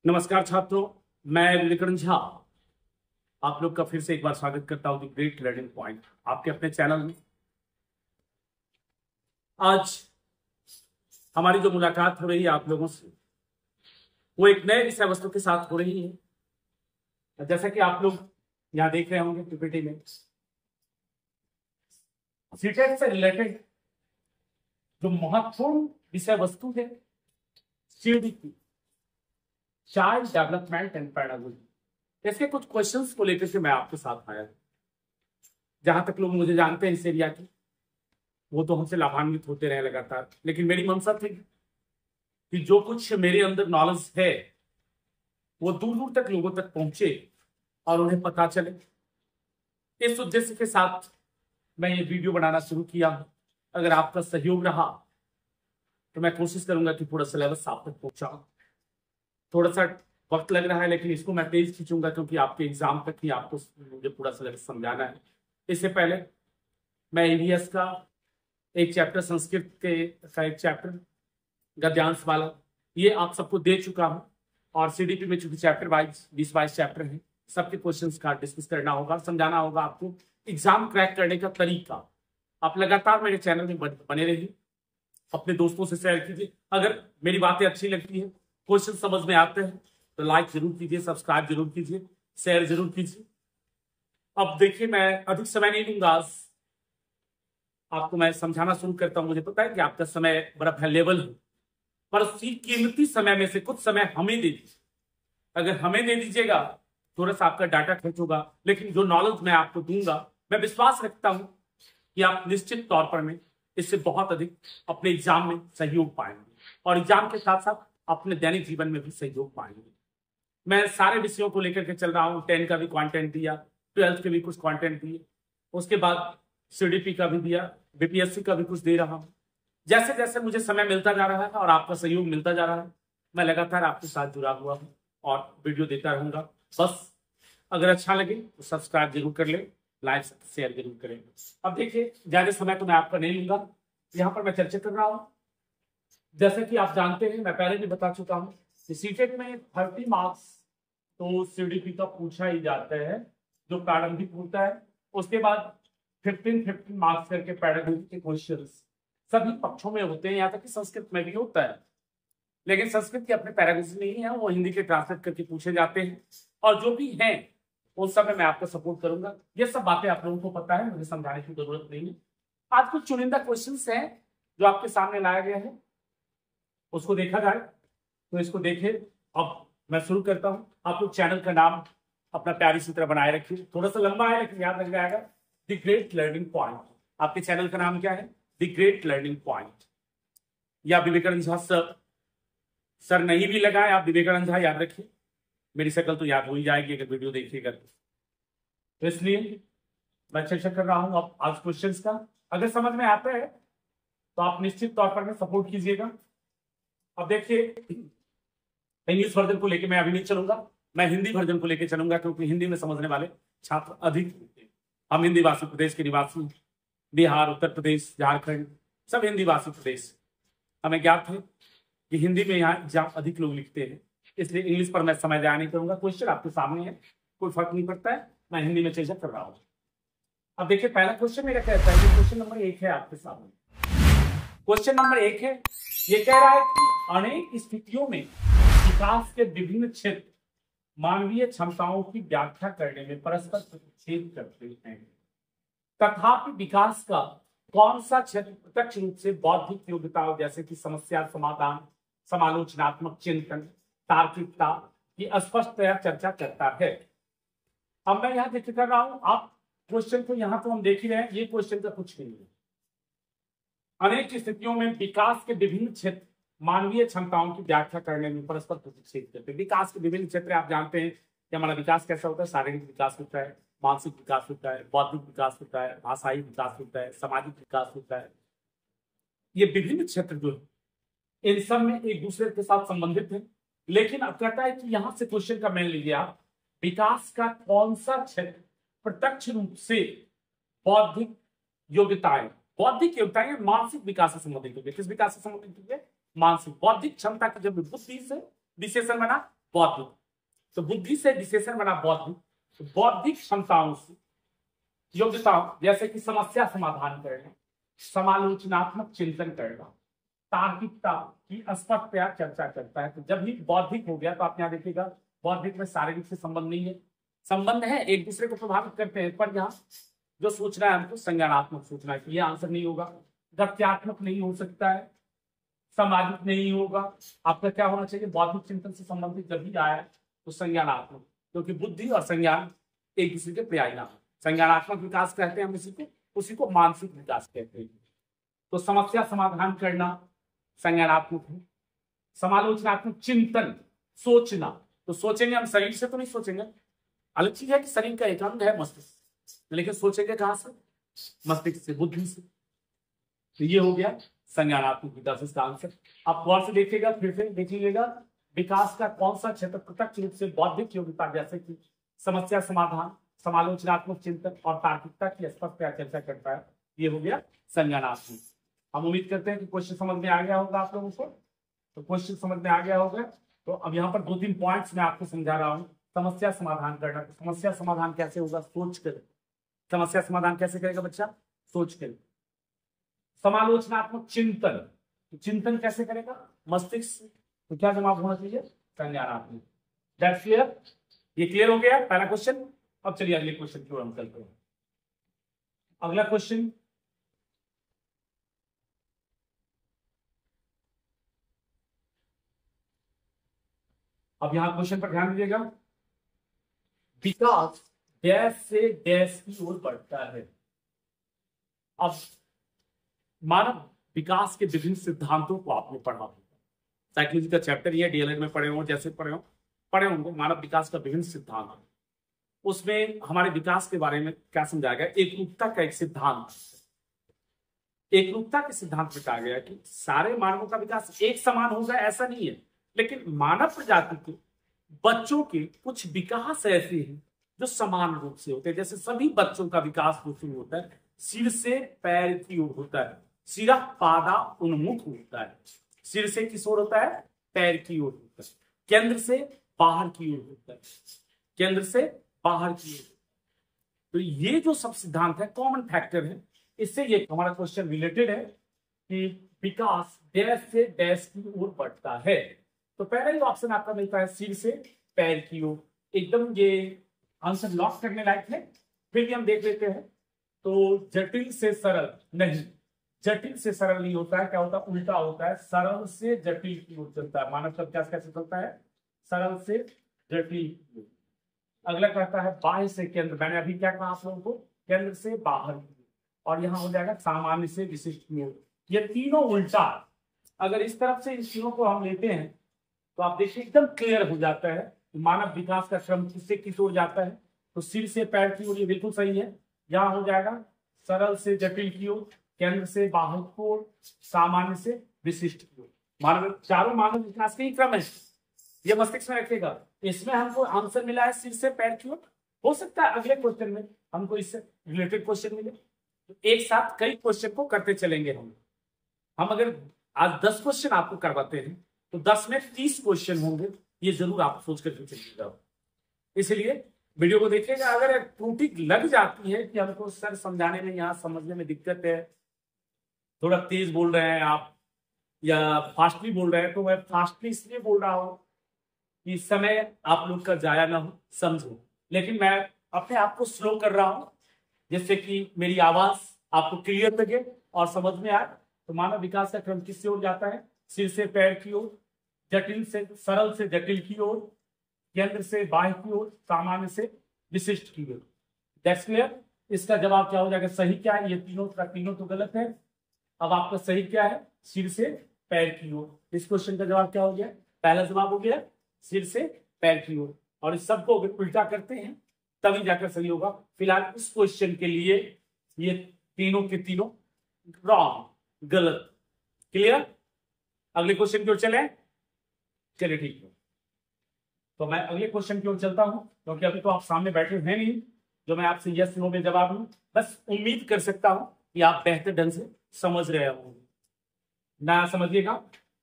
नमस्कार छात्रों, मैं विवेकानंद झा आप लोग का फिर से एक बार स्वागत करता हूं द ग्रेट लर्निंग पॉइंट आपके अपने चैनल में। आज हमारी जो मुलाकात हो रही है आप लोगों से वो एक नए विषय वस्तु के साथ हो रही है। जैसा कि आप लोग यहाँ देख रहे होंगे पीपीटी में, सीटेट से रिलेटेड जो महत्वपूर्ण विषय वस्तु है CDP, child development and pedagogy, इसके कुछ क्वेश्चंस को लेकर के मैं आपके साथ आया। जहां तक लोग मुझे जानते हैं इस एरिया के, वो तो हमसे लाभान्वित होते रहे लगातार, लेकिन मेरी मंशा थी कि जो कुछ मेरे अंदर नॉलेज है वो दूर दूर तक लोगों तक पहुंचे और उन्हें पता चले। इस उद्देश्य के साथ मैं ये वीडियो बनाना शुरू किया। अगर आपका सहयोग रहा तो मैं कोशिश करूंगा कि पूरा सिलेबस आप तक पहुंचाऊं। थोड़ा सा वक्त लग रहा है, लेकिन इसको मैं तेज खींचूंगा क्योंकि आपके एग्जाम तक ही आपको मुझे पूरा सिलेबस समझाना है। इससे पहले मैं ईवीएस का एक चैप्टर, संस्कृत का एक चैप्टर गद्यांश वाला, ये आप सबको दे चुका हूं। और सीडीपी में चूंकि चैप्टर वाइज 20-22 चैप्टर हैं, सबके क्वेश्चंस का डिस्कस करना होगा, समझाना होगा आपको एग्जाम क्रैक करने का तरीका। आप लगातार मेरे चैनल में बने रहिए, अपने दोस्तों से शेयर कीजिए। अगर मेरी बातें अच्छी लगती है, क्वेश्चन समझ में आते हैं तो लाइक जरूर कीजिए, सब्सक्राइब जरूर कीजिए, शेयर जरूर कीजिए। अब देखिए, मैं अधिक समय नहीं लूंगा, आज आपको मैं समझाना शुरू करता हूं। मुझे पता है कि आपका समय बड़ा वैल्यूएबल है, पर उसी कीमती समय में से कुछ समय हमें दे दीजिए। अगर हमें दे दीजिएगा, थोड़ा सा आपका डाटा खर्च होगा, लेकिन जो नॉलेज मैं आपको दूंगा, मैं विश्वास रखता हूं कि आप निश्चित तौर पर में इससे बहुत अधिक अपने एग्जाम में सहयोग पाएंगे और एग्जाम के साथ साथ अपने दैनिक जीवन में भी सहयोग पाएंगे। मैं सारे विषयों को लेकर के चल रहा हूँ। 10 का भी कंटेंट दिया, 12th के भी कुछ कंटेंट दिए, उसके बाद सीडीपी का भी दिया, बीपीएससी का भी कुछ दे रहा हूँ। जैसे जैसे मुझे समय मिलता जा रहा है और आपका सहयोग मिलता जा रहा है, मैं लगातार आपके साथ जुड़ा हुआ हूँ और वीडियो देता रहूंगा। बस अगर अच्छा लगे तो सब्सक्राइब जरूर कर ले, लाइक शेयर जरूर करें। अब देखिए, ज्यादा समय तो मैं आपका नहीं लूंगा, यहाँ पर मैं चर्चा कर रहा हूँ। जैसे कि आप जानते हैं, मैं पहले भी बता चुका हूँ कि सीटेट में 30 मार्क्स तो सीडीपी का पूछा ही जाता है, जो प्रारंभिक होता है। उसके बाद 15 मार्क्स करके पेडागोजी के क्वेश्चंस सभी पक्षों में होते हैं, यहाँ तक कि संस्कृत में भी होता है। लेकिन संस्कृत की अपने पेडागोजी नहीं है, वो हिंदी के ट्रांसलेट करके पूछे जाते हैं, और जो भी हैं उन सब में मैं आपको सपोर्ट करूंगा। ये सब बातें आप लोगों को पता है, मुझे समझाने की जरूरत नहीं है। आज कुछ चुनिंदा क्वेश्चंस हैं जो आपके सामने लाया गया है, उसको देखा जाए। तो इसको देखे। अब मैं शुरू करता हूं। आप लोग चैनल का नाम अपना प्यारी सी तरह बनाए रखिए, थोड़ा सा लंबा है लेकिन याद रख जाएगा, द ग्रेट लर्निंग पॉइंट। आपके चैनल का नाम क्या है? द ग्रेट लर्निंग पॉइंट, या विवेकानंद झा सर। सर नहीं भी लगाए, आप विवेकानंद झा याद रखिए, मेरी शक्ल तो याद हो ही जाएगी अगर वीडियो देखिएगा तो। इसलिए मैं चर्चा कर रहा हूं अब आज क्वेश्चन का। अगर समझ में आता है तो आप निश्चित तौर पर सपोर्ट कीजिएगा। अब देखिए, इंग्लिश वर्जन को लेकर मैं अभी नहीं चलूंगा, मैं हिंदी वर्जन को लेकर चलूंगा, क्योंकि हिंदी में समझने वाले छात्र अधिक होते हैं। हम हिंदी भाषी प्रदेश के निवासी, बिहार, उत्तर प्रदेश, झारखंड, सब हिंदी भाषी प्रदेश। हमें ज्ञात है कि हिंदी में यहाँ एग्जाम अधिक लोग लिखते हैं, इसलिए इंग्लिश पर मैं समय जाया नहीं करूंगा। क्वेश्चन आपके सामने है, कोई फर्क नहीं पड़ता है, मैं हिंदी में चर्चा कर रहा हूँ। अब देखिए, पहला क्वेश्चन मेरा कहता है, क्वेश्चन नंबर 1 है आपके सामने। क्वेश्चन नंबर 1 है, ये कह रहा है कि अनेक स्थितियों में विकास के विभिन्न क्षेत्र मानवीय क्षमताओं की व्याख्या करने में परस्पर प्रतिच्छेद करते हैं, तथापि विकास का कौन सा क्षेत्र प्रत्यक्ष रूप से बौद्धिक योग्यताओं जैसे कि समस्या समाधान, समालोचनात्मक चिंतन, तार्किकता की स्पष्टतया चर्चा करता है। अब मैं यहाँ जिक्र कर रहा हूं, आप क्वेश्चन को यहाँ तो हम देख ही रहे हैं, ये क्वेश्चन का कुछ नहीं है। अनेक स्थितियों में विकास के विभिन्न क्षेत्र मानवीय क्षमताओं की व्याख्या करने में परस्पर प्रतिच्छेद करते हैं। विकास के विभिन्न क्षेत्र आप जानते हैं कि हमारा विकास कैसा होता है। शारीरिक विकास होता है, मानसिक विकास होता है, बौद्धिक विकास होता है, भाषाई विकास होता है, सामाजिक विकास होता है। ये विभिन्न क्षेत्र जो है, इन सब में एक दूसरे के साथ संबंधित है। लेकिन अब कहता है कि यहां से क्वेश्चन का मान लीजिए आप, विकास का कौन सा क्षेत्र प्रत्यक्ष रूप से बौद्धिक योग्यताएं, बौद्धिक योग्यताएं मानसिक विकास से संबंधित होगी। किस विकास से संबंधित होगी? मानसिक। बौद्धिक क्षमता की जब बुद्धि से विशेषण बना, बौद्धिक। तो बुद्धि से विशेषण बना बौद्धिक। तो बौद्धिक क्षमताओं से योग्यताओं जैसे कि समस्या समाधान करना, समालोचनात्मक चिंतन करना, तार्किकता की स्पष्टतया चर्चा करता है। तो जब भी बौद्धिक हो गया तो आप यहाँ देखिएगा बौद्धिक में शारीरिक से संबंध नहीं है, संबंध है, एक दूसरे को प्रभावित करते हैं, पर यहाँ जो सोचना है हमको संज्ञानात्मक सोचना है। ये आंसर नहीं होगा, गत्यात्मक नहीं हो सकता है, सामाजिक नहीं होगा। आपका क्या होना चाहिए, बौद्धिक चिंतन से संबंधित जब भी आया तो संज्ञानात्मक, क्योंकि बुद्धि और संज्ञान एक दूसरे के पर्याय नाम। संज्ञानात्मक विकास कहते हैं हम उसी को मानसिक विकास कहते हैं। तो समस्या समाधान करना संज्ञानात्मक है। समालोचनात्मक चिंतन सोचना, तो सोचेंगे हम शरीर से तो नहीं सोचेंगे, अलग चीज है कि शरीर का एक अंग है मस्तिष्क, लेकिन सोचेंगे कहां से, मस्तिष्क से, बुद्धि से। तो ये हो गया संज्ञानात्मक विकास इसका आंसर। आप गौर से देखिएगा, फिर से देखिएगा विकास का कौन सा क्षेत्र प्रत्यक्ष रूप से बौद्धिक योग्यता जैसे कि समस्या समाधान, समालोचनात्मक चिंतन और तार्किकता की स्पष्ट चर्चा करता है, ये हो गया संज्ञानात्मक। हम उम्मीद करते हैं कि क्वेश्चन समझ में आ गया होगा आप लोगों को। तो क्वेश्चन समझ में आ गया होगा। तो अब यहाँ पर 2-3 पॉइंट्स मैं आपको समझा रहा हूँ। समस्या समाधान करना, तो समस्या समाधान कैसे होगा, सोच कर। समस्या समाधान कैसे करेगा बच्चा, सोच कर। समालोचनात्मक चिंतन, तो चिंतन कैसे करेगा, मस्तिष्क। तो क्या जवाब होना चाहिए, संज्ञानात्मक। दैट्स क्लियर, ये क्लियर हो गया पहला क्वेश्चन। अब चलिए अगले क्वेश्चन की ओर हम चलते हैं। अगला क्वेश्चन, अब यहां क्वेश्चन पर ध्यान दीजिएगा। विकास डैश से डैश की ओर बढ़ता है। अब मानव विकास के विभिन्न सिद्धांतों को आपने पढ़ा होगा, साइकोलॉजी का चैप्टर ये डीएलएड में पढ़े हो, जैसे पढ़े होंगे मानव विकास का विभिन्न सिद्धांत। उसमें हमारे विकास के बारे में क्या समझाया गया, एकरूपता का एक सिद्धांत। एकरूपता के सिद्धांत में कहा गया कि सारे मानवों का विकास एक समान होगा ऐसा नहीं है, लेकिन मानव प्रजाति के बच्चों के कुछ विकास ऐसे हैं जो समान रूप से होते हैं। जैसे सभी बच्चों का विकास शुरू होता है सिर से पैर की ओर होता है, सिरा पादा उन्मुख होता है। सिर से किस ओर होता है, पैर की ओर होता है। केंद्र से बाहर की ओर होता है, केंद्र से बाहर की ओर। तो ये जो सब सिद्धांत है, कॉमन फैक्टर है, इससे ये हमारा क्वेश्चन रिलेटेड है कि विकास डैश से डैश की ओर बढ़ता है। तो पहला ही ऑप्शन आपका मिलता है सिर से पैर की ओर। एकदम ये आंसर लॉक करने लायक है। फिर भी हम देख लेते हैं। तो जटिल से सरल नहीं, जटिल से सरल नहीं होता है, क्या होता है, उल्टा होता है, सरल से जटिल की ओर चलता है। मानव शब्द कैसे चलता है, सरल से जटिल। अगला कहता है बाह्य से केंद्र, मैंने अभी क्या कहा आप लोगों को, केंद्र से बाहर की ओर। और यहाँ हो जाएगा सामान्य से विशिष्ट की ओर। ये तीनों उल्टा, अगर इस तरफ से इन तीनों को हम लेते हैं तो आप देखिए एकदम क्लियर हो जाता है मानव विकास का क्रम किससे किस ओर जाता है। तो सिर से पैर की ओर, ये बिल्कुल सही है। यहाँ हो जाएगा सरल से जटिल की ओर, केंद्र से बाहर की ओर, सामान्य से विशिष्ट की ओर। मानव चारों मानव विकास के ही क्रम है, ये मस्तिष्क में रखेगा। इसमें हमको आंसर मिला है सिर से पैर की ओर। हो सकता है अगले क्वेश्चन में हमको इससे रिलेटेड क्वेश्चन मिले। तो एक साथ कई क्वेश्चन को करते चलेंगे हम अगर आज 10 क्वेश्चन आपको करवाते हैं तो 10 में 30 क्वेश्चन होंगे, ये जरूर आप सोच कर चलिएगा। इसलिए वीडियो को देखिएगा। अगर त्रुटि लग जाती है कि हमको सर समझाने में, यहाँ समझने में दिक्कत है, थोड़ा तेज बोल रहे हैं आप या फास्टली बोल रहे हैं, तो मैं फास्टली इसलिए बोल रहा हूँ कि समय आप लोग का जाया ना हो, समझो। लेकिन मैं अपने आप को स्लो कर रहा हूँ जिससे कि मेरी आवाज आपको क्लियर लगे और समझ में आए। तो मानव विकास का क्रम किससे ओर जाता है, सिर से पैर की ओर, जटिल से सरल से जटिल की ओर, केंद्र से बाह्य की ओर, सामान्य से विशिष्ट की ओर। That's clear. इसका जवाब क्या हो जाएगा, सही क्या है, ये तीनों तो गलत है। अब आपका सही क्या है, सिर से पैर की ओर। इस क्वेश्चन का जवाब क्या हो गया, पहला जवाब हो गया सिर से पैर की ओर। और इस सबको अगर उल्टा करते हैं तभी जाकर सही होगा। फिलहाल इस क्वेश्चन के लिए ये तीनों के तीनों रॉन्ग, गलत। क्लियर। अगले क्वेश्चन की ओर चले, चलिए ठीक है। तो मैं अगले क्वेश्चन की ओर चलता हूं, क्योंकि अभी तो आप सामने बैठे हैं नहीं जो मैं आपसे यस नो में जवाब दूं। बस उम्मीद कर सकता हूं कि आप बेहतर ढंग से समझ रहे होंगे। ना समझिएगा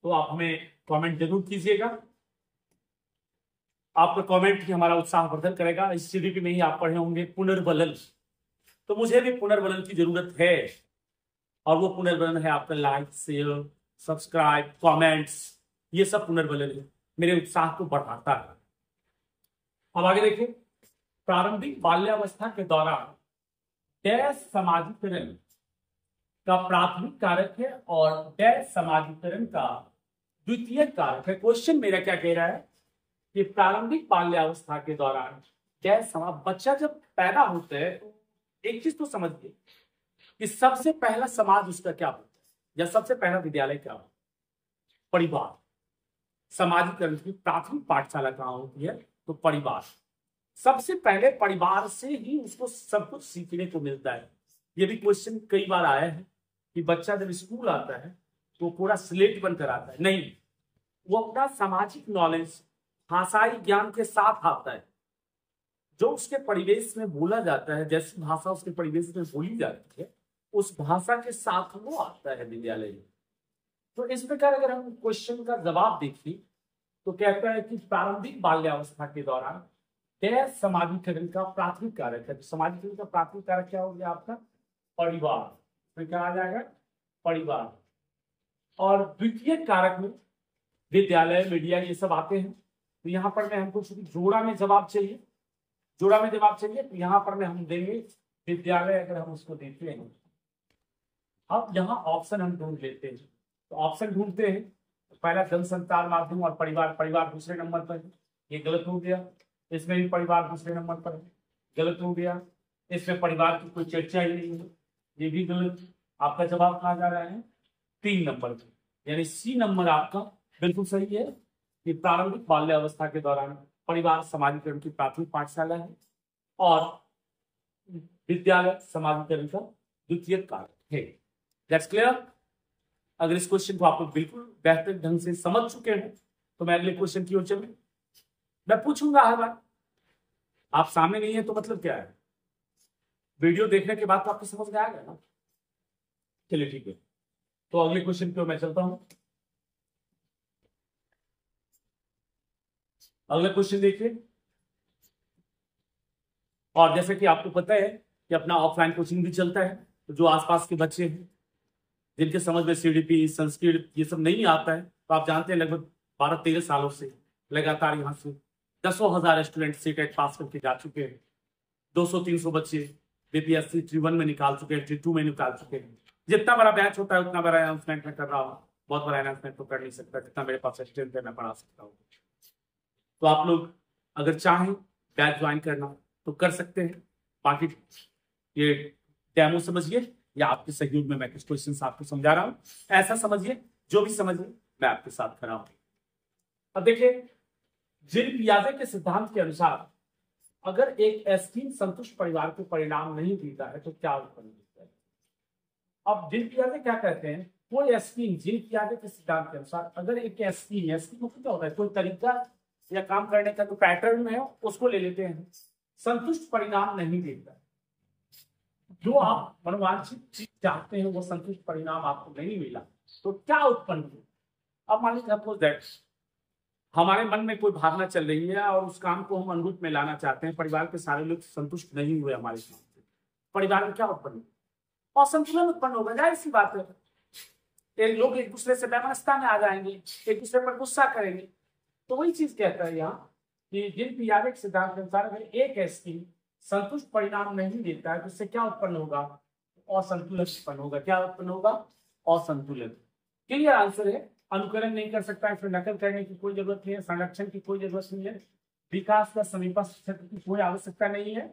तो आप हमें कमेंट जरूर कीजिएगा। आपका कमेंट ही हमारा उत्साहवर्धन करेगा। इस सीडीपी में ही आप पढ़े होंगे पुनर्बलन, तो मुझे भी पुनर्बलन की जरूरत है, और वो पुनर्बलन है आपका लाइक, शेयर, सब्सक्राइब, कमेंट्स, ये सब पुनर्बलन है, मेरे उत्साह को बढ़ाता है। अब आगे देखिए, प्रारंभिक बाल्यावस्था के दौरान डैश समाजीकरण का प्राथमिक कारक है और डैश समाजीकरण का द्वितीय कारक है। क्वेश्चन मेरा क्या कह रहा है कि प्रारंभिक बाल्यावस्था के दौरान डैश समाज, बच्चा जब पैदा होता है तो एक चीज तो समझिए कि सबसे पहला समाज उसका क्या होता है, या सबसे पहला विद्यालय क्या होता है? परिवार। समाजीकरण की प्राथमिक पाठशाला कहाँ होती है? तो परिवार। सबसे पहले परिवार से ही उसको सब कुछ सीखने को मिलता है। ये भी क्वेश्चन कई बार आया है कि बच्चा जब स्कूल आता है तो पूरा स्लेट बनकर आता है, नहीं, वो अपना सामाजिक नॉलेज, भाषाई ज्ञान के साथ आता है। जो उसके परिवेश में बोला जाता है, जैसी भाषा उसके परिवेश में बोली जाती है, उस भाषा के साथ वो आता है विद्यालय में। तो इस प्रकार अगर हम क्वेश्चन का जवाब देखें तो कहता है कि प्रारंभिक बाल्यावस्था के दौरान डैश समाजीकरण का प्राथमिक कारक है। तो समाजीकरण का प्राथमिक कारक क्या हो गया आपका? परिवार। फिर क्या आ जाएगा? परिवार। और द्वितीय कारक में विद्यालय, मीडिया, ये सब आते हैं। तो यहाँ पर मैं हमको जोड़ा में जवाब चाहिए, जोड़ा में जवाब चाहिए, तो यहाँ पर मैं हम देंगे विद्यालय। अगर हम उसको देखते हैं, अब यहाँ ऑप्शन हम ढूंढ लेते हैं। तो ऑप्शन ढूंढते हैं, तो पहला जनसंचार माध्यम और परिवार, परिवार दूसरे नंबर पर है, ये गलत हो गया। इसमें भी परिवार दूसरे नंबर पर है, गलत हो गया। इसमें परिवार की कोई चर्चा ही नहीं है, ये भी गलत। आपका जवाब कहाँ जा रहा है? 3 नंबर पे, यानी सी नंबर आपका बिल्कुल सही है कि प्रारंभिक बाल्यावस्था के दौरान परिवार समाजीकरण की प्राथमिक पाठशाला है और विद्यालय समाजीकरण का द्वितीय कारक है। That's clear. अगर इस क्वेश्चन को आप लोग बिल्कुल बेहतर ढंग से समझ चुके हैं तो मैं अगले क्वेश्चन की ओर चलूं। मैं पूछूंगा हर बार, आप सामने नहीं है तो मतलब क्या है, वीडियो देखने के बाद तो आपको समझ में आ गया ना। चलिए ठीक है, तो अगले क्वेश्चन की ओर मैं चलता हूं। अगला क्वेश्चन देखिए, और जैसे कि आपको पता है कि अपना ऑफलाइन कोचिंग भी चलता है, तो जो आसपास के बच्चे हैं जिनके समझ में सीडीपी, संस्कृत ये सब नहीं आता है, तो आप जानते हैं लगभग 12-13 सालों से लगातार यहाँ से दसों हजार स्टूडेंट सीटेट पास करके जा चुके हैं। 200-300 बच्चे बीपीएससी T1 में निकाल चुके हैं, T2 में निकाल चुके हैं। जितना बड़ा बैच होता है उतना बड़ा अनाउंसमेंट में कर रहा हूँ, बहुत बड़ा अनाउंसमेंट तो कर नहीं सकता, जितना मेरे पास स्ट्रेंथ है मैं पढ़ा सकता हूँ। तो आप लोग अगर चाहें बैच ज्वाइन करना तो कर सकते हैं। बाकी ये डेमो समझिए या आपके सहयोग में मैं कुछ क्वेश्चंस आपको समझा रहा हूँ, ऐसा समझिए जो भी समझिए मैं आपके साथ खड़ा हूं। अब देखिए, जीन पियाजे के सिद्धांत के अनुसार अगर एक एस्कीन संतुष्ट परिवार को परिणाम नहीं देता है तो क्या उत्पन्न होता है? अब जीन पियाजे क्या कहते हैं, कोई एस्कीन, जीन पियाजे के सिद्धांत के अनुसार अगर एक एस्कीन को क्या होता है, कोई तरीका या काम करने का जो पैटर्न है उसको ले लेते हैं, संतुष्ट परिणाम नहीं देता, जो आप मनोवांछित चीज चाहते हैं वो संतुष्ट परिणाम आपको नहीं मिला, तो क्या उत्पन्न हो? अब मान लीजिए सपोज दैट हमारे मन में कोई भावना चल रही है और उस काम को हम अनुरूप में लाना चाहते हैं, परिवार के सारे लोग संतुष्ट नहीं हुए हमारे काम से, परिवार में क्या उत्पन्न हो? असंतुलन उत्पन्न होगा, जाहिर सी बात है। एक लोग एक दूसरे से वैमनस्यता में आ जाएंगे, एक दूसरे पर गुस्सा करेंगे। तो वही चीज कहता है यहाँ कि जीन पियाजे के सिद्धांत के अनुसार अगर एक एस्कीन संतुष्ट परिणाम नहीं देता है तो इससे क्या उत्पन्न होगा? असंतुलन उत्पन्न होगा। क्या उत्पन्न होगा? असंतुलन। क्लियर आंसर है। अनुकरण नहीं कर सकता, इसमें नकल करने की कोई जरूरत नहीं है, संरक्षण की कोई जरूरत नहीं है, विकास का समीपस्थ की कोई आवश्यकता नहीं है।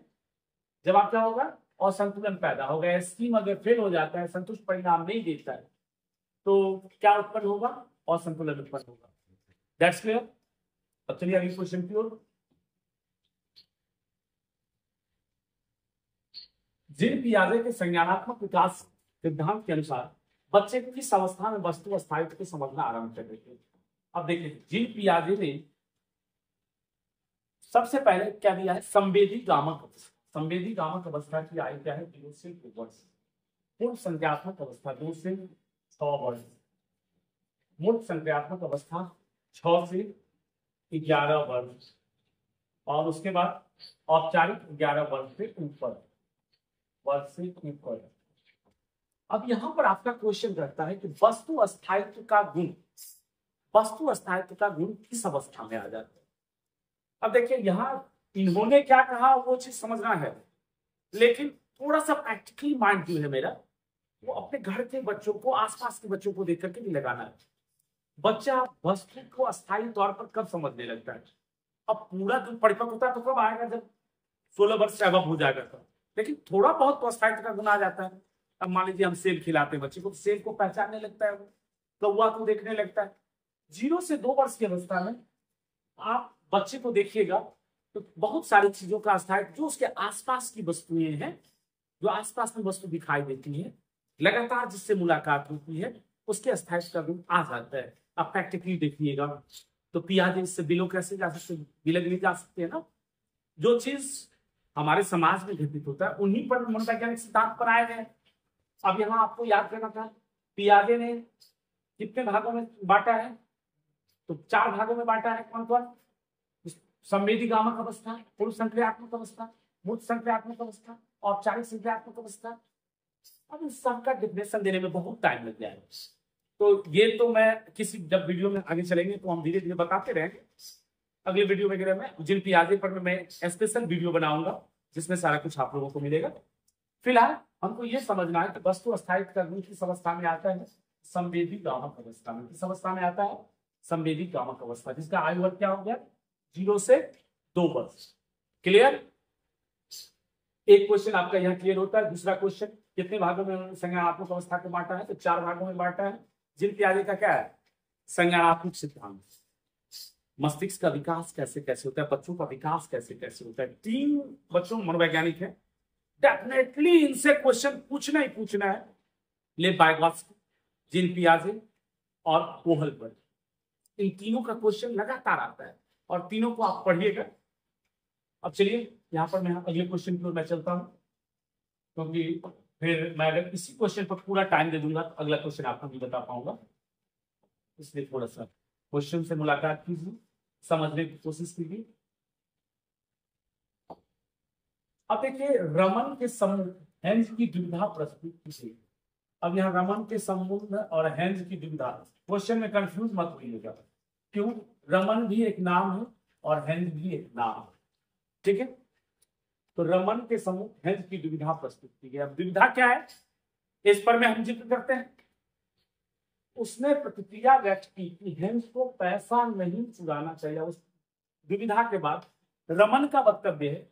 जवाब क्या होगा? असंतुलन पैदा होगा। स्कीम अगर फेल हो जाता है, संतुष्ट परिणाम नहीं देता है, तो क्या उत्पन्न होगा? असंतुलन उत्पन्न होगा। That's clear. अब चलिए अगले क्वेश्चन की ओर। जीन पियाजे के संज्ञानात्मक विकास सिद्धांत के अनुसार बच्चे किस अवस्था में वस्तु स्थायित्व को समझना आरंभ कर देते हैं? अब देखिए, जीन पियाजे ने सबसे पहले क्या दिया है? संवेदी गामक अवस्था। संवेदी गामक अवस्था की आयु क्या है? 2 से 2 वर्ष। पूर्व संज्ञात्मक अवस्था 2 से 6 वर्ष। मूर्त संज्ञात्मक अवस्था 6 से 11 वर्ष। और उसके बाद औपचारिक 11 वर्ष से ऊपर, वर्ष से ऊपर। अब यहां पर आपका क्वेश्चन रहता है कि वस्तु अस्थायित्व का गुण, वस्तु अस्थायित्व का गुण किस अवस्था में आ जाता है। अब देखिए यहाँ इन्होंने क्या कहा वो चीज समझना है, लेकिन थोड़ा सा प्रैक्टिकली माइंड जो है मेरा, वो अपने घर के बच्चों को, आसपास के बच्चों को देख करके भी लगाना है। बच्चा वस्तु को अस्थायी तौर पर कब समझने लगता है? अब पूरा दिन परिपक्व होता है तो कब आएगा? जब 16 वर्ष से अब हो जाएगा तब। लेकिन थोड़ा बहुत तो अस्थायित्व का गुण आ जाता है। अब मान लीजिए हम सेब खिलाते हैं बच्चे को, सेब को पहचानने लगता है, वो कौवा को देखने लगता है। 0 से 2 वर्ष की अवस्था में आप बच्चे को देखिएगा तो बहुत सारी चीजों का अस्थायित्व, जो उसके आसपास की वस्तुएं हैं, जो आसपास में वस्तु दिखाई देती है, लगातार जिससे मुलाकात होती है, उसके अस्थायित्व का गुण आ जाता है। आप प्रैक्टिकली देखिएगा तो पियाजे से बिलो कैसे जा सकते, बिलग जा सकते हैं ना। जो चीज हमारे समाज में घटित होता है उन्हीं पर मनोवैज्ञानिक सिद्धांत पर आए हैं। अब यहाँ आपको याद करना था, पियाजे ने कितने भागों में बांटा है? तो 4 भागों में बांटा है। कौन कौन? संवेदी गामक अवस्था, पूर्व संक्रियात्मक अवस्था, मूर्त संक्रियात्मक अवस्था, औपचारिक संक्रियात्मक अवस्था। अब इस सबका डिफिनेशन देने में बहुत टाइम लग जाएगा, तो ये तो मैं किसी, जब वीडियो में आगे चलेंगे तो हम धीरे धीरे बताते रहेंगे। अगले वीडियो वगैरह में जिन पियाजे पर मैं स्पेशल वीडियो बनाऊंगा जिसमें सारा कुछ आप लोगों को मिलेगा। फिलहाल हमको ये समझना है कि वस्तु अस्थायित्व का गुण किस अवस्था में आता है? संवेदी गामक अवस्था में। किस अवस्था में आता है? संवेदी गामक अवस्था, जिसका आयु वर्ग क्या हो गया? 0 से 2 वर्ष। क्लियर? एक क्वेश्चन आपका यहाँ क्लियर होता है। दूसरा क्वेश्चन, कितने भागों में संज्ञानात्मक अवस्था को बांटा है? तो 4 भागों में बांटा है। जिन पियाजे का क्या है? संज्ञानात्मक सिद्धांत। मस्तिष्क का विकास कैसे कैसे होता है, बच्चों का विकास कैसे कैसे होता है। 3 बच्चों मनोवैज्ञानिक है, डेफिनेटली इनसे क्वेश्चन पूछना ही पूछना है। ले बायगॉत्स्की, जिन पियाजे और कोहलबर्ग, इन तीनों का क्वेश्चन लगातार आता है और तीनों को आप पढ़िएगा। अब चलिए यहाँ पर मैं अगले क्वेश्चन की ओर मैं चलता हूँ, क्योंकि फिर मैं अगर इसी क्वेश्चन पर पूरा टाइम दे दूंगा तो अगला क्वेश्चन आपको नहीं बता पाऊंगा, इसलिए थोड़ा सा क्वेश्चन से मुलाकात कीजिए, समझने की कोशिश कीजिए। अब देखिए रमन के समूह हेंज की दुविधा प्रस्तुत की। अब यहाँ रमन के समूह और हेंज की दुविधा, क्वेश्चन में कंफ्यूज मत होइएगा, क्यों? रमन भी एक नाम है और हेंज भी एक नाम है, ठीक है। तो रमन के समूह हेंज की दुविधा प्रस्तुत की गई। अब दुविधा क्या है इस पर में हम जिक्र करते हैं। उसने प्रतिक्रिया व्यक्त की कि हेंज को पैसा नहीं चुराना चाहिए। उस दुविधा के बाद रमन का वक्तव्य है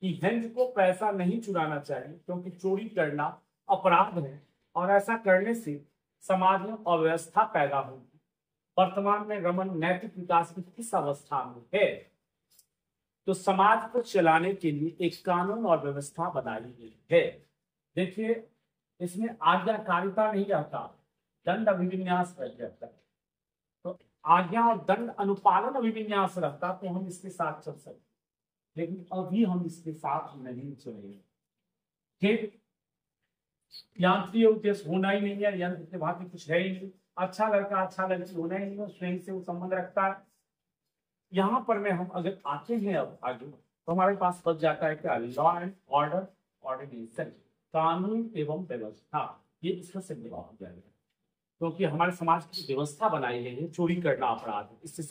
कि हेंज को पैसा नहीं चुराना चाहिए क्योंकि चोरी करना अपराध है और ऐसा करने से समाज में अव्यवस्था पैदा होगी। वर्तमान में रमन नैतिक विकास की किस अवस्था में है? तो समाज को चलाने के लिए एक कानून और व्यवस्था बनाई गई है। देखिए इसमें आज्ञाकारिता नहीं रहता, दंड अभिविन्यास रहता है। तो आज्ञा और दंड अनुपालन अभिविन्यास रहता तो हम इसके साथ चल सकते, लेकिन अभी हम इसके साथ नहीं चलेंगे। ठीक, यांत्रिक उद्देश्य होना ही नहीं है, यंत्र के भांति कुछ है ही नहीं। अच्छा लड़का अच्छा लड़की होना ही नहीं, स्वयं से वो संबंध रखता है। यहाँ पर में हम अगर आते हैं अब आगे तो हमारे पास बच जाता है क्या? लॉ एंड ऑर्डर, ऑर्डिनेशन, कानून एवं व्यवस्था। ये इसका सिंपल हो जाएगा, क्योंकि हमारे समाज की व्यवस्था बनाई गई है चोरी करना अपराध है। इससे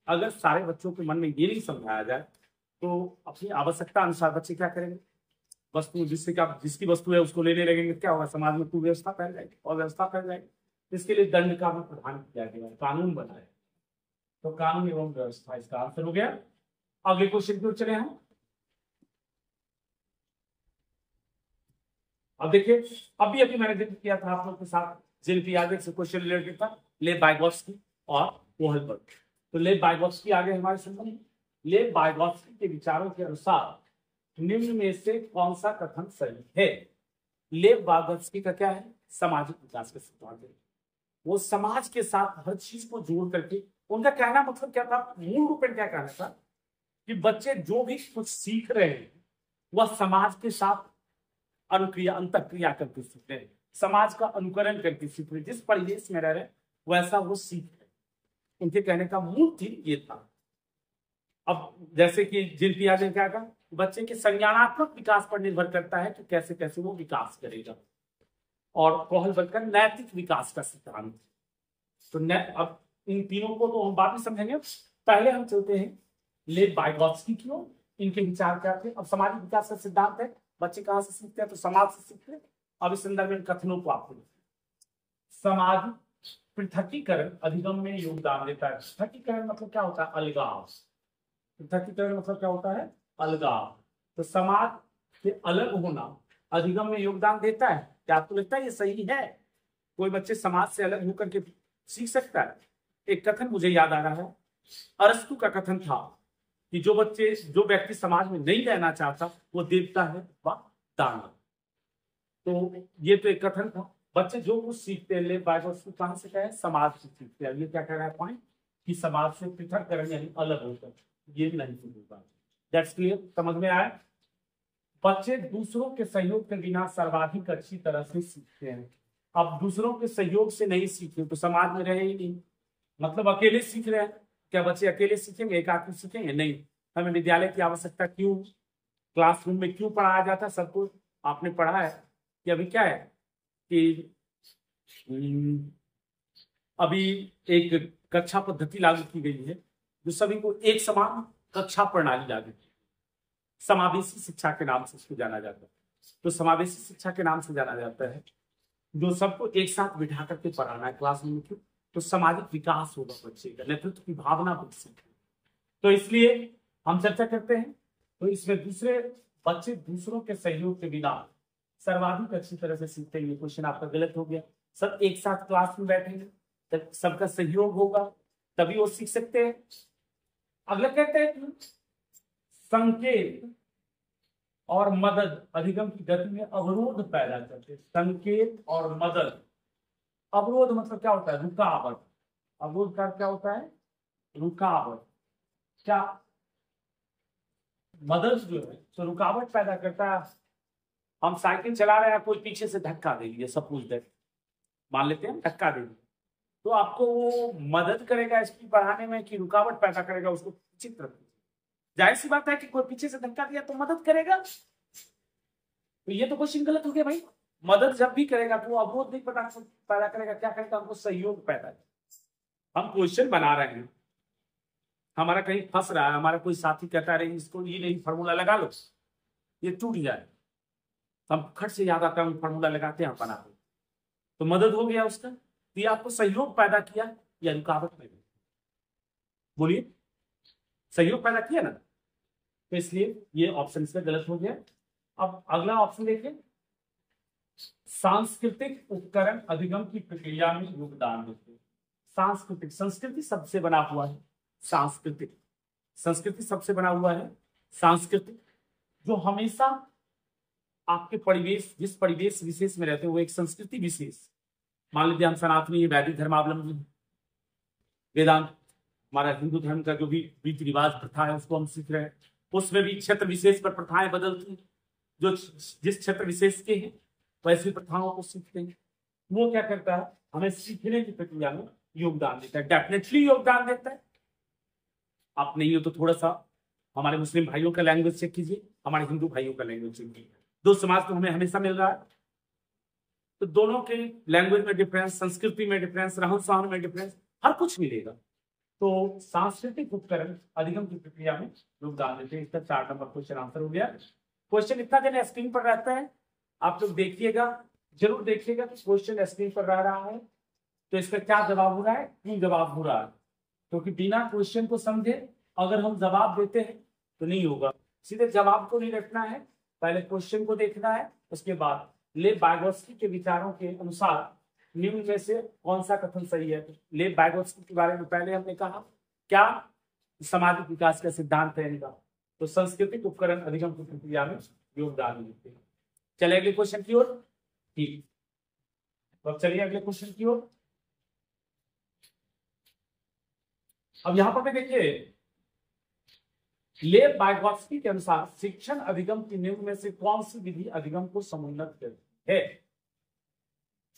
अगर सारे बच्चों के मन में ये नहीं समझाया जाए तो अपनी आवश्यकता अनुसार बच्चे क्या करेंगे? वस्तु जिसकी वस्तु है उसको लेने लगेंगे, क्या होगा? समाज में कुव्यवस्था फैल जाएगी और व्यवस्था फैल जाएगी। इसके लिए दंड का भी प्रधान किया गया है, कानून बनाए। तो कानून एवं व्यवस्था इसका आंसर हो गया। अगले क्वेश्चन की ओर चले हम। अब देखिए अभी मैंने जिक्र किया था आप लोग के साथ, जिन पियाजे से क्वेश्चन रिलेटेड था, ले बायगॉत्स्की और कोहलबर्ग। तो ले बायगॉत्स्की आगे हमारे संबंध। ले बायगॉत्स्की के विचारों के अनुसार निम्न में से कौन सा कथन सही है? ले बायगॉत्स्की का क्या है? सामाजिक विकास का सिद्धांत है। वो समाज के साथ हर चीज को जोड़ करके, उनका कहना मतलब क्या था, मूल रूप में क्या कहना था कि बच्चे जो भी कुछ सीख रहे हैं वह समाज के साथ अनुक्रिया अंतरक्रिया करके सीख रहे हैं, समाज का अनुकरण करके सीख रहे, जिस परिवेश में रह रहे वैसा वो सीख रहे। उनके कहने का मूल थीम ये था। अब जैसे कि जिन पियाजे ने क्या कहा, बच्चे के संज्ञानात्मक विकास पर निर्भर करता है कि कैसे कैसे वो विकास करेगा। और कोहलबर्ग का नैतिक विकास का सिद्धांत। तो अब इन तीनों को तो हम बाद में समझेंगे, पहले हम चलते हैं लेव वाइगोत्स्की की ओर, इनके विचार क्या थे। अब सामाजिक विकास का सिद्धांत है, बच्चे कहां से सीखते हैं, तो समाज से सीखते हैं। अब इस संदर्भ में कथनों को आपको सामाजिक पृथकीकरण अधिगम में योगदान देता है। पृथकीकरण मतलब क्या होता है, अलगाव। पृथकीकरण मतलब क्या होता है, अलगाव। तो समाज से अलग होना अधिगम में योगदान देता है। क्या आपको लगता है ये सही है? कोई बच्चे समाज से अलग होकर के सीख सकता है? एक कथन मुझे याद आ रहा है, अरस्तु का कथन था कि जो व्यक्ति समाज में नहीं रहना चाहता वो देवता है व दानव। तो ये तो एक कथन था। बच्चे जो कुछ सीखते हैं कहां से कहे, समाज से सीखते हैं। ये क्या कह रहा है पॉइंट, कि समाज से पृथककरण यानी अलग होकर, ये नहीं होगा। दैट्स क्लियर, समझ में आया? बच्चे दूसरों के सहयोग के बिना सर्वाधिक अच्छी तरह से सीखते हैं। अब दूसरों के सहयोग से नहीं सीखे तो समाज में रहे ही नहीं। मतलब अकेले सीख रहे हैं, क्या बच्चे अकेले सीखेंगे, एकाकी सीखेंगे? नहीं। हमें विद्यालय की आवश्यकता क्यों, क्लासरूम में क्यों पढ़ाया जाता है? सबको आपने पढ़ा है कि अभी क्या है कि अभी एक कक्षा पद्धति लागू की गई है जो सभी को एक समान कक्षा प्रणाली लागू की, समावेशी शिक्षा के नाम से इसको जाना जाता है। तो समावेशी शिक्षा के नाम से जाना जाता है जो सबको एक साथ बिठा करके पढ़ाना है क्लासरूम में। क्यों? तो सामाजिक विकास होगा, बच्चे का नेतृत्व की भावना विकसित। तो इसलिए हम चर्चा करते हैं। तो इसमें बच्चे दूसरों के सहयोग के बिना सर्वाधिक अच्छी तरह से सीखते हैं। ये क्वेश्चन आपका गलत हो गया। सब एक साथ क्लास में बैठेंगे, तब सबका सहयोग होगा, तभी वो सीख सकते हैं। अगला कहते हैं कि संकेत और मदद अधिगम की गति में अवरोध पैदा करते हैं। संकेत और मदद, अवरोध मतलब क्या होता है, रुकावट। अवरोध का क्या होता है, रुकावट। क्या मदद जो है तो रुकावट पैदा करता है। हम साइकिल चला रहे हैं, कोई पीछे से धक्का दे दिया, सपोज दैट, मान लेते हैं धक्का दे दिया, तो आपको वो मदद करेगा स्पीड बढ़ाने में कि रुकावट पैदा करेगा उसको पीछे तरफ? जाहिर सी बात है कि कोई पीछे से धक्का दिया तो मदद करेगा। तो ये तो क्वेश्चन गलत हो गया भाई। मदद जब भी करेगा तो वो अवरोध नहीं पैदा करेगा, क्या करेगा, हमको सहयोग पैदा करेगा। हम क्वेश्चन बना रहे हैं, हमारा कहीं फंस रहा है, हमारा कोई साथी कहता है इसको ये नहीं फॉर्मूला लगा लो, ये टूट जाए, हम खट से याद आता है फॉर्मूला लगाते हैं बना, तो मदद हो गया उसका। तो ये आपको सहयोग पैदा किया या रुकावट पैदा? बोलिए, सहयोग पैदा किया ना, तो इसलिए ये ऑप्शन इसका गलत हो गया। अब अगला ऑप्शन देखिए, सांस्कृतिक उपकरण अधिगम की प्रक्रिया में योगदान देते हैं। सांस्कृतिक, संस्कृति सबसे बना हुआ है, सांस्कृतिक, संस्कृति सबसे बना हुआ है। सांस्कृतिक जो हमेशा आपके परिवेश, जिस परिवेश विशेष में रहते हैं वो एक संस्कृति विशेष। मान लीजिए हम सनातनी वैदिक धर्मावलंबी, वेदांत हमारा हिंदू धर्म का जो भी रीति रिवाज प्रथा है उसको हम सीख रहे हैं, उसमें भी क्षेत्र विशेष पर प्रथाएं बदलती हैं। जो जिस क्षेत्र विशेष के हैं वैसी प्रथाओं को सीखते हैं। वो क्या करता है, हमें सीखने की प्रक्रिया में योगदान देता है, डेफिनेटली योगदान देता है। आप नहीं हो तो थोड़ा सा हमारे मुस्लिम भाइयों का लैंग्वेज चेक कीजिए, हमारे हिंदू भाइयों का लैंग्वेज चेक कीजिए, दो समाज तो हमें हमेशा मिल रहा है, तो दोनों के लैंग्वेज में डिफरेंस, संस्कृति में डिफरेंस, रहन सहन में डिफरेंस, हर कुछ मिलेगा। तो सांस्कृतिक उपकरण अधिगम की प्रक्रिया में योगदान देते हैं। इसका 4 नंबर क्वेश्चन आंसर हो गया। क्वेश्चन इतना देने स्क्रीन पर रहता है, आप लोग देखिएगा, जरूर देखिएगा कि क्वेश्चन स्क्रीन पर रह रहा है तो इसका क्या जवाब हो रहा है, क्यों जवाब हो रहा है। क्योंकि बिना क्वेश्चन को समझे अगर हम जवाब देते हैं तो नहीं होगा। सीधे जवाब को नहीं रखना है, पहले क्वेश्चन को देखना है, उसके बाद लेव वाइगोत्स्की के विचारों के अनुसार निम्न में से कौन सा कथन सही है। लेव वाइगोत्स्की के बारे में पहले हमने कहा, क्या सामाजिक विकास का सिद्धांत है इनका, तो सांस्कृतिक उपकरण अधिगम की प्रक्रिया में योगदान देते हैं। चले अगले क्वेश्चन की ओर। ठीक, तो अब चलिए अगले क्वेश्चन की ओर। अब यहां पर देखिए, लेव वाइगोत्स्की के अनुसार शिक्षण अधिगम की निम्न में से कौन सी विधि अधिगम को समुन्नत करती है।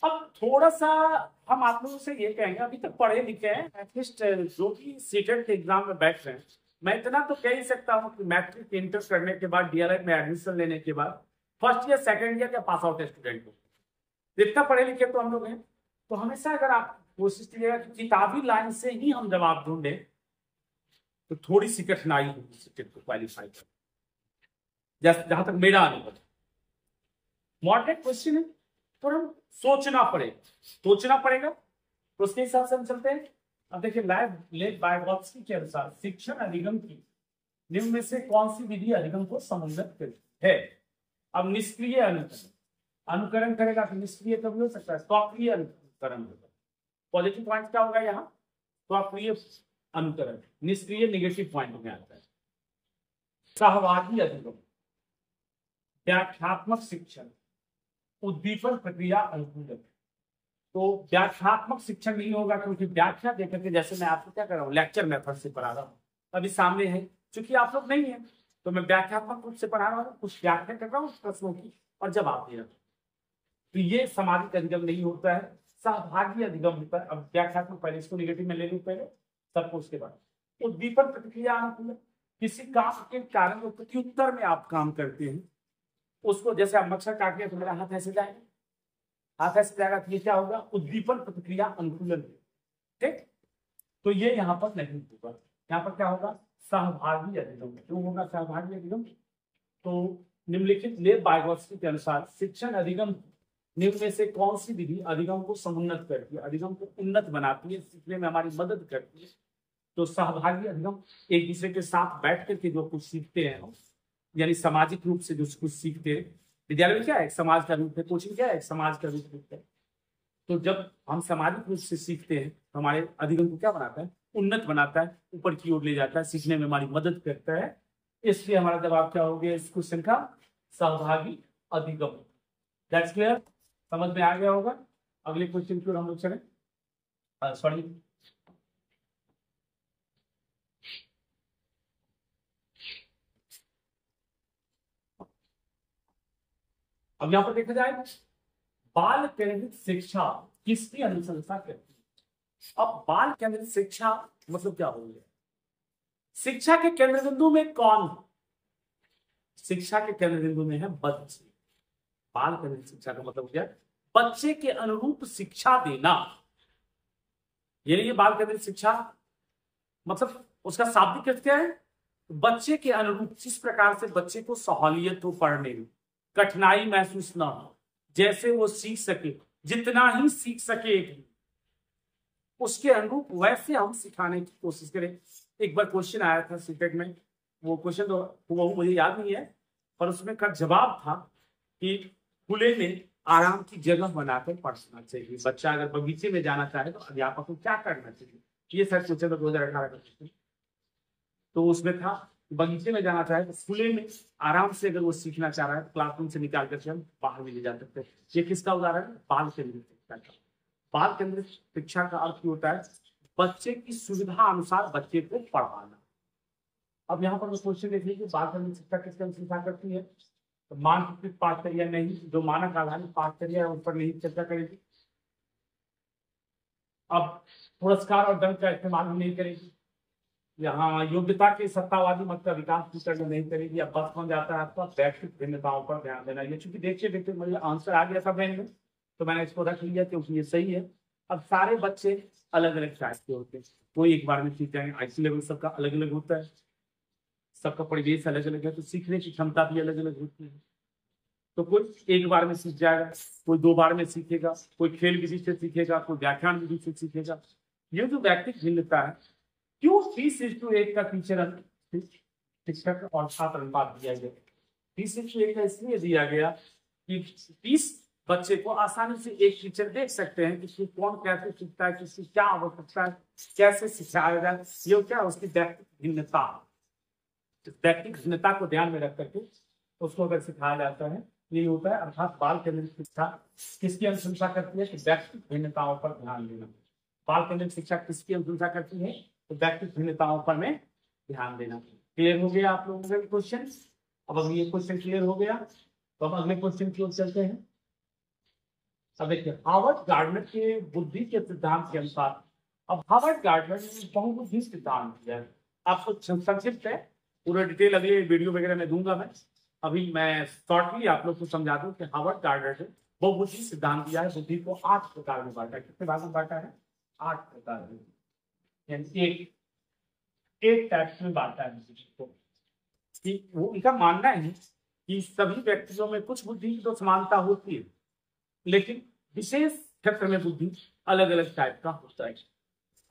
अब थोड़ा सा हम आप लोगों से ये कहेंगे, अभी तक पढ़े लिखे हैं, एटलीस्ट जो भी सीटेट के एग्जाम में बैठ रहे हैं, मैं इतना तो कह ही सकता हूँ कि मैट्रिक इंटर करने के बाद डीएलएड में एडमिशन लेने के बाद फर्स्ट ईयर सेकंड ईयर का पास आउट स्टूडेंट हो, इतना पढ़े लिखे तो हम लोग हैं। तो हमेशा अगर आप कोशिश कीजिएगा कि किताबी लाइन से ही हम जवाब ढूंढे तो थोड़ी सी कठिनाई होगी सब्जेक्ट को क्वालिफाई कर, जहां तक मेरा अनुभव। मॉडरेट क्वेश्चन है, थोड़ा सोचना पड़ेगा तो उसके हिसाब से हम चलते हैं। अब देखिए, लेब बायगॉत्स्की के अनुसार शिक्षण अधिगम की निम्न में से कौन सी विधि अधिगम को समुन्नत करती है? अब निष्क्रिय अनुकरण करेगा तो निष्क्रिय कभी हो सकता है, सक्रिय अनुकरण होगा। पॉजिटिव पॉइंट क्या होगा यहाँ? सक्रिय अनुकरण, निष्क्रिय नेगेटिव पॉइंट में आता है। सहभागी अधिगम, व्याख्यात्मक शिक्षण, उद्दीपन प्रक्रिया अनुकूलन। तो व्याख्यात्मक शिक्षण नहीं होगा क्योंकि व्याख्या देकर के, जैसे मैं आपको क्या कर रहा हूँ, लेक्चर मेथड से पढ़ा रहा हूँ, अभी सामने है, क्योंकि आप लोग नहीं है तो मैं व्याख्यात्मक रूप से पढ़ा रहा हूँ, कुछ व्याख्या कर रहा हूँ प्रश्नों की और जवाब दे रहा हूँ। तो ये सामाजिक अधिगम नहीं होता है, सहभागी अधिगम होता है। अब व्याख्यात्मक पहले इसको निगेटिव में ले लूं, पहले सबको उसके बाद। उद्दीपन प्रतिक्रिया अनुकूलन, किसी काम के कारण और प्रत्युत्तर में आप काम करते हैं उसको, जैसे आप मच्छर काट लिया तो मेरा हाथ ऐसे जाएगा, हाथ ऐसे जाएगा तो ये क्या होगा? उद्दीपन प्रतिक्रिया अनुकूलन। ठीक, तो ये यहाँ पर नहीं होगा, यहाँ पर क्या होगा? सहभागी अधिगम। क्यों होगा सहभागी अधिगम? तो निम्नलिखित लेब बायगॉत्स्की के अनुसार शिक्षण अधिगम निम्न में से कौन सी विधि अधिगम को समुन्नत करती है, अधिगम को उन्नत बनाती है, सीखने में हमारी मदद करती है? तो सहभागी अधिगम, एक दूसरे के साथ बैठ करके जो कुछ सीखते हैं हम, यानी सामाजिक रूप से जो कुछ सीखते हैं। विद्यालय में क्या है? समाज का रूप है, कोचिंग क्या है? समाज का रूप है। तो जब हम सामाजिक रूप से सीखते हैं तो हमारे अधिगम को क्या बनाता है? उन्नत बनाता है, ऊपर की ओर ले जाता है, सीखने में हमारी मदद करता है। इसलिए हमारा जवाब क्या हो गया इस क्वेश्चन का? सहभागी अधिगम। दैट्स क्लियर, समझ में आ गया होगा। अगले क्वेश्चन की ओर हम लोग चले। सॉरी, अब यहां पर देखा जाए, बाल केंद्रित शिक्षा किसकी अनुशंसा करती है? अब बाल केंद्रित शिक्षा मतलब क्या हो गया? शिक्षा के केंद्र बिंदु में कौन? शिक्षा के केंद्र बिंदु में है बच्चे। बाल केंद्रित शिक्षा का मतलब क्या? बच्चे के अनुरूप शिक्षा देना। ये बाल केंद्रित शिक्षा मतलब उसका शाब्दिक अर्थ क्या है? बच्चे के अनुरूप, जिस प्रकार से बच्चे को सहूलियत हो पढ़ने में, कठिनाई महसूस ना हो, जैसे वो सीख सके, जितना ही सीख सके उसके अनुरूप वैसे हम सिखाने की कोशिश करें। एक बार क्वेश्चन आया था सीटेट में, वो क्वेश्चन तो वो मुझे याद नहीं है, पर उसमें का जवाब था कि खुले में आराम की जगह बनाकर पढ़ना चाहिए। बच्चा अगर बगीचे में जाना चाहे तो अध्यापक को क्या करना चाहिए? ये सर क्वेश्चन था 2018 का क्वेश्चन। तो उसमें था बगीचे में जाना चाहे तो खुले में आराम से अगर वो सीखना चाह रहा है तो क्लासरूम से निकाल कर हम बाहर भी ले जा सकते हैं। ये किसका उदाहरण है? बाल केंद्रित शिक्षा का। बाल केंद्रित शिक्षा का अर्थ होता है बच्चे की सुविधा अनुसार बच्चे को पढ़ाना। अब यहाँ पर क्वेश्चन देख लीजिए, बाल केंद्रित शिक्षा किसकी अनुशंसा करती है? तो मानचित्रित पाठचर्या नहीं, जो मानक आधारित पाठचर्या है उस पर नहीं चर्चा करेगी। अब पुरस्कार और दंड का इस्तेमाल नहीं करेगी। यहाँ योग्यता के सत्तावादी मत का विकास नहीं करेगी। अब बस कौन जाता है आपका? वैश्विक भिन्नताओं पर ध्यान देना। ये चूंकि देखते मुझे आंसर आ गया था ब्रेन में तो मैंने इसको रख लिया क्योंकि ये सही है। अब सारे बच्चे अलग अलग टाइप के होते हैं, कोई एक बार में सीख जाएंगे, आईसी लेवल सबका अलग अलग होता है, सबका परिवेश अलग अलग है, तो सीखने की क्षमता भी अलग अलग होती है। तो कोई एक बार में सीख जाएगा, कोई 2 बार में सीखेगा, कोई खेल विधि से सीखेगा, कोई व्याख्यान विधि से सीखेगा। ये जो व्यक्तिगत भिन्नता है, क्यों 30:1 का टीचर शिक्षक और छात्र अनुपात दिया गया? 30:1 का इसलिए दिया गया कि 30 बच्चे को आसानी से एक टीचर देख सकते हैं कि कौन कैसे सीखता है, किसकी क्या आवश्यकता है, कैसे सिखाया जाए। ये क्या है? उसकी व्यक्तिगत भिन्नता, व्यक्तिगत भिन्नता को ध्यान में रख करके उसको अगर सिखाया जाता है, ये होता है। अर्थात बाल केंद्रित शिक्षा किसकी अनुशंसा करती है? कि व्यक्तिगत भिन्नताओं पर ध्यान देना। बाल केंद्रित शिक्षा किसकी अनुशंसा करती है? तो व्यक्तिगत भिन्नताओं पर में ध्यान देना। क्लियर हो गया आप लोगों का क्वेश्चन? अब अगर ये क्वेश्चन क्लियर हो गया तो हम अगले क्वेश्चन की ओर चलते हैं। अब देखिए, हार्वर्ड गार्डनर के बुद्धि के सिद्धांत के अनुसार, अब हार्वर्ड गार्डनर ने बहुबुद्धि सिद्धांत दिया है। आपको संक्षिप्त है, पूरा डिटेल अगले वीडियो वगैरह में दूंगा मैं। अभी मैं शॉर्टली आप लोग को समझा दूं कि हार्वर्ड गार्डनर ने बहुबुद्धि सिद्धांत दिया है। बुद्धि को 8 प्रकार में बांटा है। कितने भाग में बांटा है? 8 प्रकार में, यानी एक टाइप में बांटा है बुद्धि को। कि वो इनका मानना है कि सभी व्यक्तियों में कुछ बुद्धि की तो समानता होती है, लेकिन विशेष क्षेत्र में बुद्धि अलग अलग टाइप का होता है।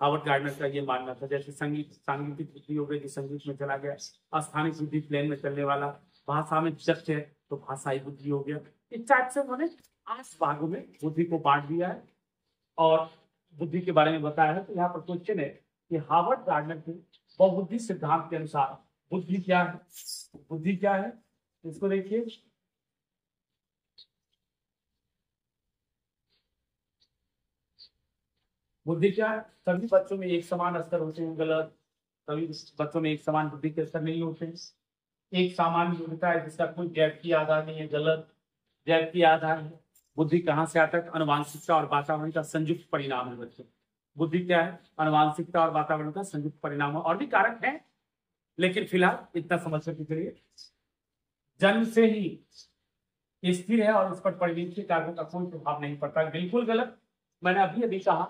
हार्वर्ड गार्डनर का ये मानना था। जैसे सांगीतिक बुद्धि हो गई, जो संगीत में चला गया। स्थानिक बुद्धि प्लेन में चलने वाला। भाषा में चर्च है तो भाषाई बुद्धि हो गया। इस टाइप से उन्होंने 8 भागों में बुद्धि को बांट दिया है और बुद्धि के बारे में बताया है। तो यहाँ पर क्वेश्चन है कि हार्वर्ड गार्डनर के बहुबुद्धि सिद्धांत के अनुसार बुद्धि क्या है? बुद्धि क्या है इसको देखिए। बुद्धि क्या है? सभी बच्चों में एक समान स्तर होते हैं, गलत। सभी बच्चों में एक समान बुद्धि के स्तर नहीं होते। एक सामान्य योग्यता है जिसका कोई गैप की आधार नहीं है, गलत। गैप की आधार है। बुद्धि कहाँ से आता है? अनुवांशिकता और वातावरण का संयुक्त परिणाम है बच्चों। बुद्धि क्या है? अनुवांशिकता और वातावरण का संयुक्त परिणाम है। और भी कारक है, लेकिन फिलहाल इतना समझ के चलिए। जन्म से ही स्थिर है और उस पर परिवेश के कारकों का कोई प्रभाव नहीं पड़ता। बिल्कुल गलत। मैंने अभी कहा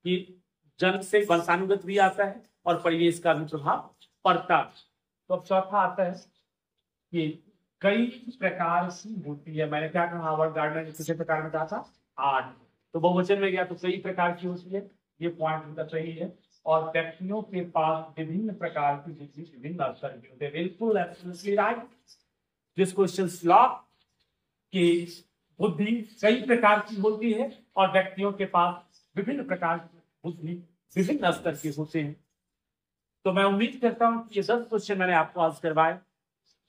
कि जन्म से वंशानुगत भी आता है और परिवेश का भी प्रभाव पड़ता है। तो अब चौथा आता है कि कई प्रकार की होती है। मैंने क्या कहा? हार्वर्ड गार्डनर ने कितने प्रकार में कहा था? 8। तो बहुवचन में गया तो कई प्रकार की होती है। ये पॉइंट उनका सही है। और व्यक्तियों के पास विभिन्न प्रकार की बुद्धि विभिन्न स्तर की होते हैं। बिल्कुल absolutely right. This question lock कि बुद्धि कई प्रकार की होती है और व्यक्तियों के पास विभिन्न प्रकार की बुद्धि विभिन्न स्तर के होते हैं। तो मैं उम्मीद करता हूं कि ये 10 क्वेश्चन मैंने आपको आज करवाए,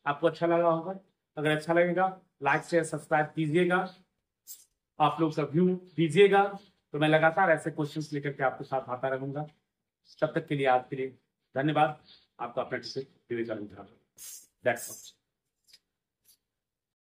आपको अच्छा लगा होगा। अगर अच्छा लगेगा लाइक शेयर सब्सक्राइब कीजिएगा, आप लोग सब व्यू दीजिएगा। तो मैं लगातार ऐसे क्वेश्चंस लेकर के आपके साथ आता रहूंगा। तब तक के लिए आज के लिए धन्यवाद। आपका अपना विवेकानंद। That's all.